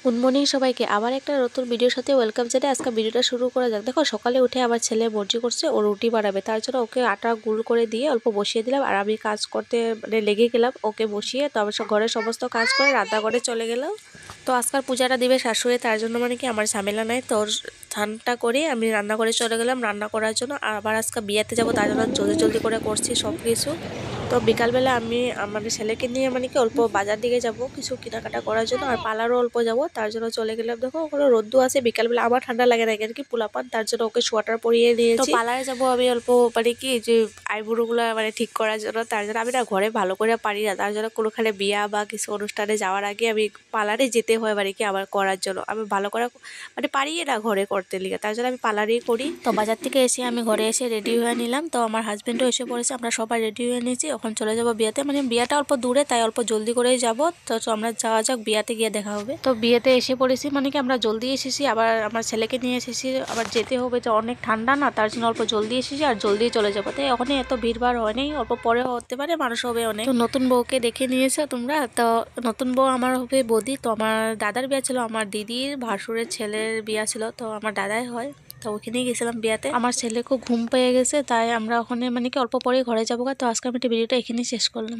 Good morning সবাইকে, আবার একটা নতুন ভিডিওর সাথে ওয়েলকাম জানাই। আজকে ভিডিওটা শুরু করা যাক। দেখো, সকালে উঠে আমার ছেলে মর্জি করছে ও রুটি বানাবে, তার জন্য ওকে আটা গুল করে দিয়ে অল্প বসিয়ে দিলাম আর আমি কাজ করতে লেগে গেলাম ওকে বসিয়ে। তো আমার ঘরের সমস্ত কাজ করে রান্নাঘরে চলে গেলাম। তো আজকাল পূজাটা দিবে শাশুড়ি, তার জন্য কি আমার ঝামেলা নাই। তো স্নানটা করে আমি রান্না করে চলে গেলাম রান্না করার জন্য। আর আবার আজকে বিয়েতে যাবো, তার জন্য জলদি জলদি করে করছি সব কিছু। তো বিকালবেলা আমি আমাদের ছেলেকে নিয়ে কি অল্প বাজার দিকে যাব কিছু কেনাকাটা করার জন্য, আর পার্লারও অল্প যাব, তার জন্য চলে গেলাম। দেখো ওখানে রোদ্দু আছে, বিকালবেলা আমার ঠান্ডা লাগে না আর কি, পোলাপান, তার জন্য ওকে সোয়েটার পরিয়ে দিয়েছি। তো পার্লারে যাবো আমি অল্প কি যে আইব্রোগুলো ঠিক করার জন্য, তার জন্য আমি না ঘরে ভালো করে পারি না, তার জন্য কোনোখানে বিয়া বা কিছু অনুষ্ঠানে যাওয়ার আগে আমি পার্লারে যেতে হয় কি আবার করার জন্য। আমি ভালো করে পারি না ঘরে করতে লিগে, তার জন্য আমি পার্লারেই করি। তো বাজার থেকে এসে আমি ঘরে এসে রেডি হয়ে নিলাম। তো আমার হাজবেন্ডও এসে পড়েছে, আমরা সবাই রেডি হয়ে নিয়েছি। এখন চলে যাবো বিয়েতে, বিয়েটা অল্প দূরে, তাই অল্প জলদি করেই যাব। তো আমরা যাওয়া যাক, বিয়েতে গিয়ে দেখা হবে। তো বিয়েতে এসে পড়েছি কি আমরা জলদি এসেছি, আবার আমার ছেলেকে নিয়ে এসেছি, আবার যেতে হবে, তো অনেক ঠান্ডা না, তার জন্য অল্প জলদি এসেছি আর জলদি চলে যাবো। তাই ওখানে এত ভিড়ভাড় হয়নি, অল্প পরে হতে পারে, মানুষ হবে অনেক। তো নতুন বউকে দেখে নিয়েছো তোমরা? তো নতুন বউ আমার হবে বৌদি। তো আমার দাদার বিয়ে ছিল, আমার দিদির ভাসুরের ছেলের বিয়ে ছিল, তো আমার দাদাই হয়। তো ওখানেই গেছিলাম বিয়াতে। আমার ছেলে খুব ঘুম পেয়ে গেছে, তাই আমরা ওখানে কি অল্প পরে ঘরে যাবো। তো আজকে আমি ভিডিওটা এখানেই শেষ করলাম।